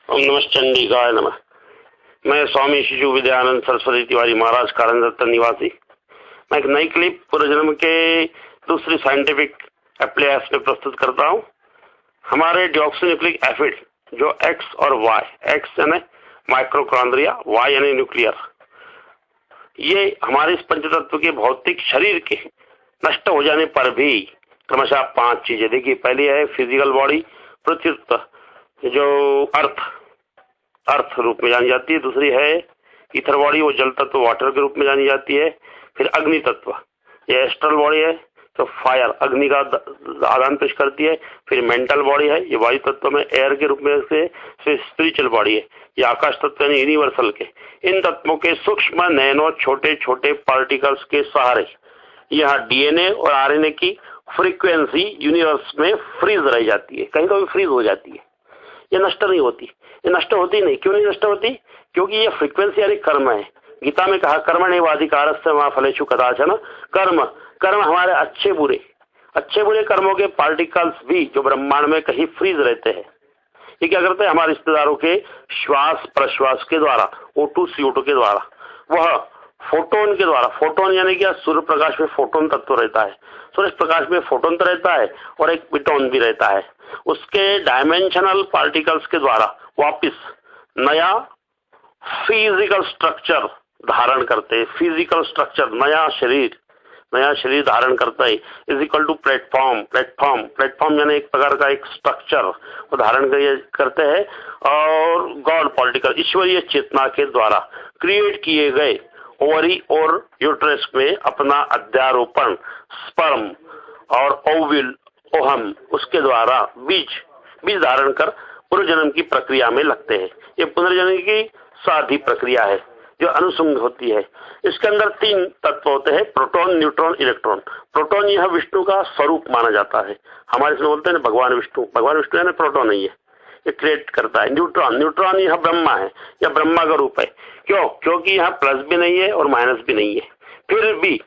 ओम नमश्चंडिकाय नमः। मैं स्वामी शिशु विद्यानंद सरस्वती तिवारी महाराज कारण रत्न निवासी। मैं एक नई क्लिप पूर्वजन्म के दूसरी साइंटिफिक एप्लीकेशन में प्रस्तुत करता हूँ। हमारे डिऑक्सीन्यूक्लिक एसिड जो एक्स और वाई, एक्स यानी माइक्रोकॉन्ड्रिया, वाई यानी न्यूक्लियर, ये हमारे इस पंचतत्व के भौतिक शरीर के नष्ट हो जाने पर भी क्रमशः 5 चीजें। देखिए, पहली है फिजिकल बॉडी, पृथ्वी जो अर्थ रूप में जानी जाती है। दूसरी है ईथर बॉडी, वो जल तत्व वाटर के रूप में जानी जाती है। फिर अग्नि तत्व, ये एस्ट्रल बॉडी है तो फायर, अग्नि का आदान पेश करती है। फिर मेंटल बॉडी है, ये वायु तत्व में एयर के रूप में से। फिर स्पिरिचुअल बॉडी है, ये आकाश तत्व यानी यूनिवर्सल के। इन तत्वों के सूक्ष्म नैनो छोटे छोटे पार्टिकल्स के सहारे यहाँ डीएनए और आरएनए की फ्रीक्वेंसी यूनिवर्स में फ्रीज रह जाती है, कहीं तो भी फ्रीज हो जाती है, ये नष्ट नहीं होती। ये नष्ट होती नहीं, क्यों नहीं नष्ट होती? क्योंकि ये फ्रीक्वेंसी यानी कर्म है। गीता में कहा कर्मण्येवाधिकारस्य मा फलेषु कदाचन। कर्म हमारे अच्छे बुरे कर्मों के पार्टिकल्स भी जो ब्रह्मांड में कहीं फ्रीज रहते हैं। ये क्या करते हैं? हमारे रिश्तेदारों के श्वास प्रश्वास के द्वारा, O2 CO2 के द्वारा, वह फोटोन के द्वारा, फोटोन यानी क्या, सूर्य प्रकाश में फोटोन तत्व रहता है, सूर्य प्रकाश में फोटोन तो रहता है और एक पिटोन भी रहता है। उसके डायमेंशनल पार्टिकल्स के द्वारा वापिस नया फिजिकल स्ट्रक्चर धारण करते हैं। फिजिकल स्ट्रक्चर, नया शरीर धारण करता है। इज इक्वल टू प्लेटफॉर्म यानी एक प्रकार का एक स्ट्रक्चर वो धारण करते हैं। और गॉड पार्टिकल, ईश्वरीय चेतना के द्वारा क्रिएट किए गए ओवरी और यूट्रस में अपना अध्यारोपण, स्पर्म और ओविल, ओहम, उसके द्वारा बीज धारण कर पुनर्जन्म की प्रक्रिया में लगते हैं। ये पुनर्जन्म की साधी प्रक्रिया है जो अनुसंग होती है। इसके अंदर 3 तत्व होते हैं, प्रोटॉन, न्यूट्रॉन, इलेक्ट्रॉन। प्रोटॉन यह विष्णु का स्वरूप माना जाता है। हमारे इसमें बोलते हैं भगवान विष्णु यानी प्रोटॉन नहीं है, ये क्रिएट करता है। न्यूट्रॉन यह ब्रह्मा है, यह ब्रह्मा का रूप है। क्यों? क्योंकि यहाँ प्लस भी नहीं है और माइनस भी नहीं है, फिर भी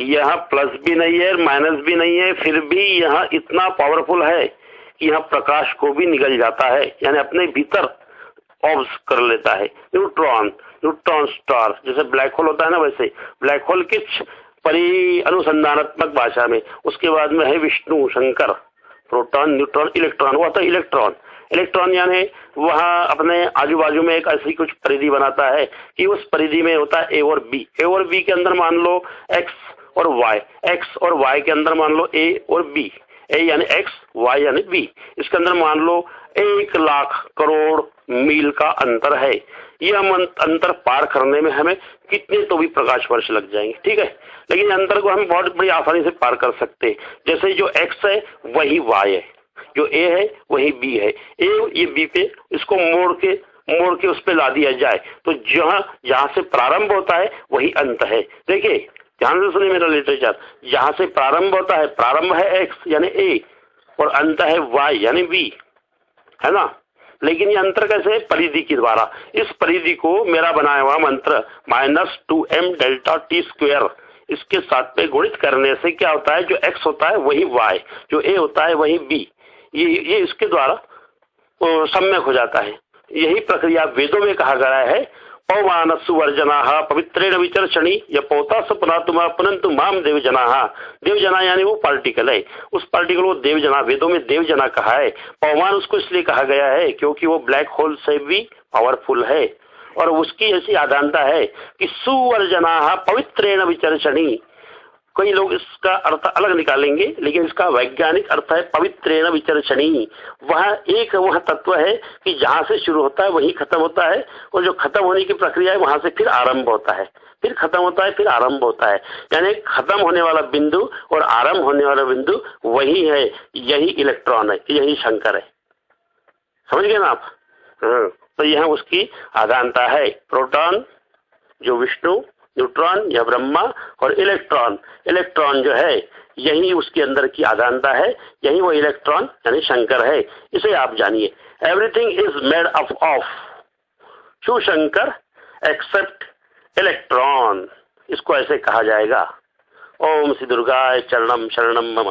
यह प्लस भी नहीं है, माइनस भी नहीं है, फिर भी यह इतना पावरफुल है कि यह प्रकाश को भी निगल जाता है, यानी अपने भीतर ऑब्स कर लेता है। न्यूट्रॉन स्टार, जैसे ब्लैक होल होता है ना, वैसे ब्लैक होल किस परि अनुसंधानात्मक भाषा में, उसके बाद में है Vishnu Shankar. Proton, neutron, electron, वो तो इलेक्ट्रॉन यानी वह अपने आजू बाजू में एक ऐसी कुछ परिधि बनाता है कि उस परिधि में होता है ए और बी के अंदर मान लो एक्स और वाई के अंदर मान लो ए और बी। ए यानी एक्स, वाई यानी बी। इसके अंदर मान लो 1 लाख करोड़ मील का अंतर है। यह अंतर पार करने में हमें कितने तो भी प्रकाश वर्ष लग जाएंगे, ठीक है, लेकिन अंतर को हम बहुत बड़ी आसानी से पार कर सकते हैं। जैसे जो एक्स है वही वाई है, जो ए है वही बी है। ये बी पे इसको मोड़ के उस पे ला दिया जाए तो जहां से प्रारंभ होता है वही अंत है। देखिए, ध्यान से सुनिए मेरा लिटरेचर। जहां से प्रारंभ होता है, प्रारंभ है एक्स यानी ए और अंत है वाई यानी बी, है ना। लेकिन ये अंतर कैसे है? परिधि के द्वारा। इस परिधि को मेरा बनाया हुआ मंत्र -2m डेल्टा t स्क्वायर, इसके साथ पे गुणित करने से क्या होता है? जो x होता है वही y, जो a होता है वही b, ये इसके द्वारा सम्यक हो जाता है। यही प्रक्रिया वेदों में कहा गया है। पौमानसु वर्जना पवित्रेण विचर्षणी यपोता सपनातुमा पुनंतु माम देवजना। देवजना यानी वो पार्टिकल है, उस पार्टिकल को देवजना, वेदों में देवजना कहा है। पौमान उसको इसलिए कहा गया है क्योंकि वो ब्लैक होल से भी पावरफुल है और उसकी ऐसी आधानता है कि सुवर्जना पवित्रेण विचर्षणी। कई लोग इसका अर्थ अलग निकालेंगे, लेकिन इसका वैज्ञानिक अर्थ है पवित्रेण विचर्षणी। वह तत्व है कि जहां से शुरू होता है वही खत्म होता है, और जो खत्म होने की प्रक्रिया है वहां से फिर आरंभ होता है, फिर खत्म होता है, फिर आरंभ होता है। यानी खत्म होने वाला बिंदु और आरंभ होने वाला बिंदु वही है, यही इलेक्ट्रॉन है, यही शंकर है। समझ गए ना आप? तो यह उसकी आधानता है। प्रोटॉन जो विष्णु, न्यूट्रॉन या ब्रह्मा, और इलेक्ट्रॉन जो है यही उसके अंदर की आधानता है, यही वो इलेक्ट्रॉन यानी शंकर है। इसे आप जानिए, everything is made up of Shiv Shankar except electron, इसको ऐसे कहा जाएगा। ओम श्री दुर्गाय चरणम शरणम मम।